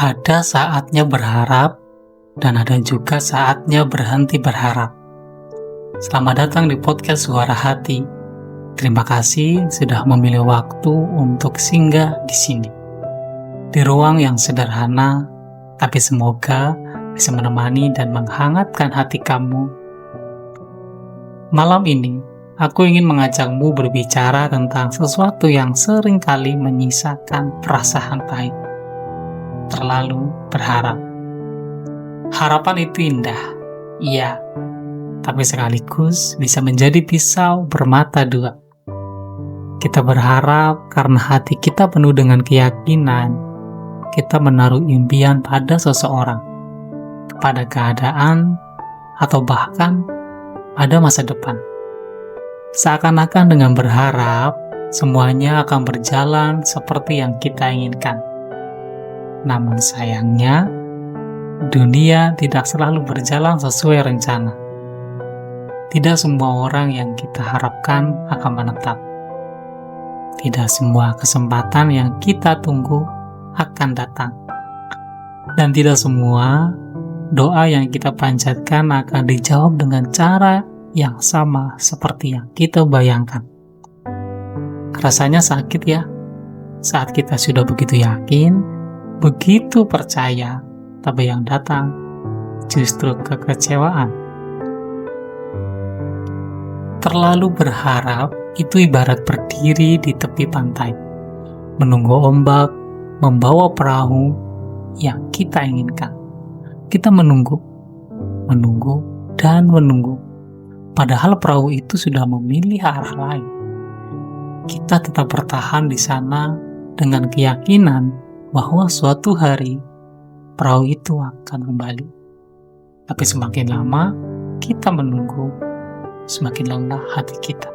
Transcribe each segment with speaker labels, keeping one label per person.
Speaker 1: Ada saatnya berharap, dan ada juga saatnya berhenti berharap. Selamat datang di podcast Suara Hati. Terima kasih sudah memilih waktu untuk singgah di sini. Di ruang yang sederhana, tapi semoga bisa menemani dan menghangatkan hati kamu. Malam ini, aku ingin mengajakmu berbicara tentang sesuatu yang seringkali menyisakan perasaan pahit. Terlalu berharap. Harapan itu indah, iya, tapi sekaligus bisa menjadi pisau bermata dua. Kita berharap karena hati kita penuh dengan keyakinan. Kita menaruh impian pada seseorang, kepada keadaan, atau bahkan pada masa depan. Seakan-akan dengan berharap, semuanya akan berjalan seperti yang kita inginkan. Namun sayangnya, dunia tidak selalu berjalan sesuai rencana. Tidak semua orang yang kita harapkan akan menetap. Tidak semua kesempatan yang kita tunggu akan datang. Dan tidak semua doa yang kita panjatkan akan dijawab dengan cara yang sama seperti yang kita bayangkan. Rasanya sakit ya, saat kita sudah begitu yakin, begitu percaya, tapi yang datang justru kekecewaan. Terlalu berharap itu ibarat berdiri di tepi pantai, menunggu ombak membawa perahu yang kita inginkan. Kita menunggu, dan menunggu. Padahal perahu itu sudah memilih arah lain. Kita tetap bertahan di sana dengan keyakinan bahwa suatu hari perahu itu akan kembali. Tapi semakin lama kita menunggu, semakin lelah hati kita.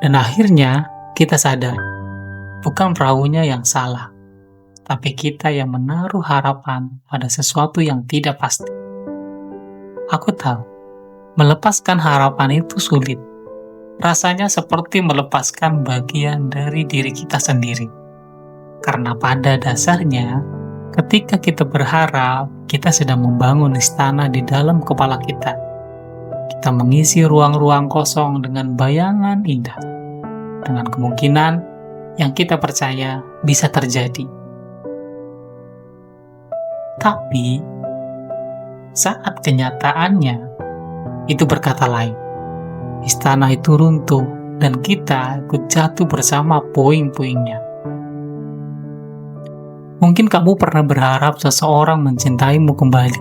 Speaker 1: Dan akhirnya kita sadar, bukan perahunya yang salah, tapi kita yang menaruh harapan pada sesuatu yang tidak pasti. Aku tahu, melepaskan harapan itu sulit. Rasanya seperti melepaskan bagian dari diri kita sendiri. Karena pada dasarnya, ketika kita berharap, kita sedang membangun istana di dalam kepala kita. Kita mengisi ruang-ruang kosong dengan bayangan indah, dengan kemungkinan yang kita percaya bisa terjadi. Tapi, saat kenyataannya, itu berkata lain. Istana itu runtuh, dan kita ikut jatuh bersama puing-puingnya. Mungkin kamu pernah berharap seseorang mencintaimu kembali.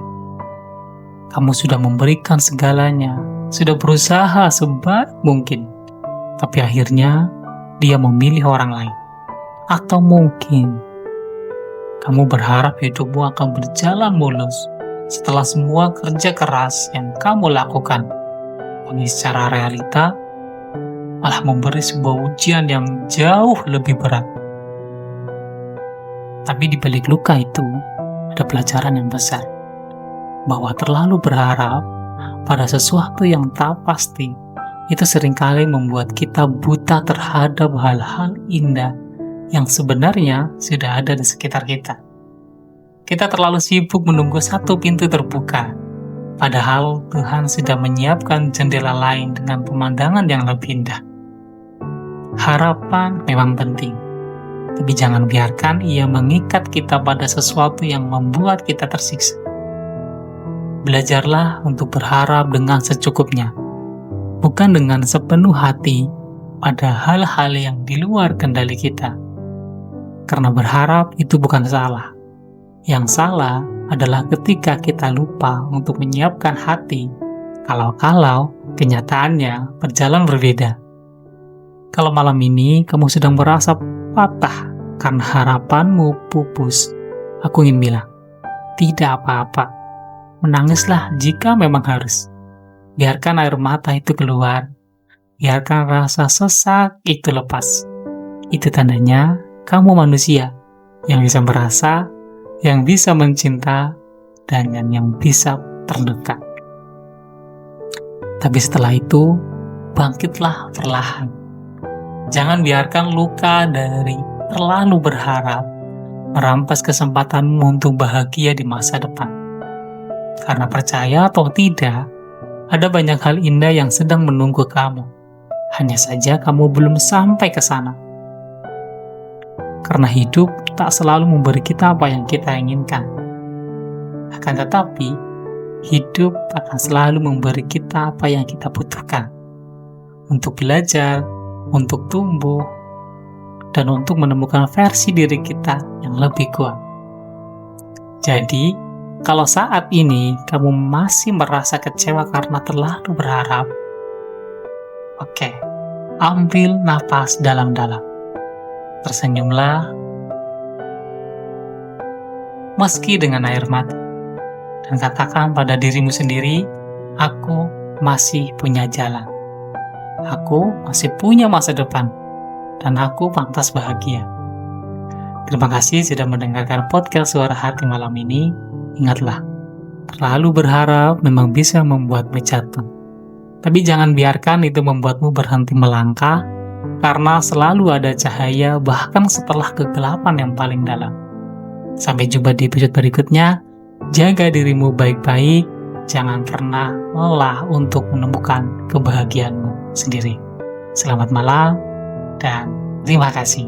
Speaker 1: Kamu sudah memberikan segalanya, sudah berusaha sebaik mungkin. Tapi akhirnya, dia memilih orang lain. Atau mungkin, kamu berharap hidupmu akan berjalan mulus setelah semua kerja keras yang kamu lakukan. Tapi secara realita, malah memberi sebuah ujian yang jauh lebih berat. Tapi di balik luka itu, ada pelajaran yang besar. Bahwa terlalu berharap pada sesuatu yang tak pasti, itu seringkali membuat kita buta terhadap hal-hal indah yang sebenarnya sudah ada di sekitar kita. Kita terlalu sibuk menunggu satu pintu terbuka, padahal Tuhan sudah menyiapkan jendela lain dengan pemandangan yang lebih indah. Harapan memang penting. Tapi jangan biarkan ia mengikat kita pada sesuatu yang membuat kita tersiksa. Belajarlah untuk berharap dengan secukupnya, bukan dengan sepenuh hati pada hal-hal yang di luar kendali kita. Karena berharap itu bukan salah. Yang salah adalah ketika kita lupa untuk menyiapkan hati, kalau kenyataannya berjalan berbeda. Kalau malam ini kamu sedang merasa patah karena harapanmu pupus, aku ingin bilang, tidak apa-apa. Menangislah jika memang harus. Biarkan air mata itu keluar. Biarkan rasa sesak itu lepas. Itu tandanya kamu manusia yang bisa merasa, yang bisa mencinta, dan yang bisa terdekat. Tapi setelah itu, bangkitlah perlahan. Jangan biarkan luka dari terlalu berharap merampas kesempatanmu untuk bahagia di masa depan. Karena percaya atau tidak, ada banyak hal indah yang sedang menunggu kamu. Hanya saja kamu belum sampai ke sana. Karena hidup tak selalu memberi kita apa yang kita inginkan. Akan tetapi, hidup akan selalu memberi kita apa yang kita butuhkan. Untuk belajar, untuk tumbuh, dan untuk menemukan versi diri kita yang lebih kuat. Jadi, kalau saat ini kamu masih merasa kecewa karena terlalu berharap, oke, ambil napas dalam-dalam. Tersenyumlah, meski dengan air mata, dan katakan pada dirimu sendiri, aku masih punya jalan. Aku masih punya masa depan, dan aku pantas bahagia. Terima kasih sudah mendengarkan podcast Suara Hati malam ini. Ingatlah, terlalu berharap memang bisa membuatmu jatuh. Tapi jangan biarkan itu membuatmu berhenti melangkah, karena selalu ada cahaya bahkan setelah kegelapan yang paling dalam. Sampai jumpa di episode berikutnya. Jaga dirimu baik-baik, jangan pernah lelah untuk menemukan kebahagiaanmu sendiri. Selamat malam, dan terima kasih.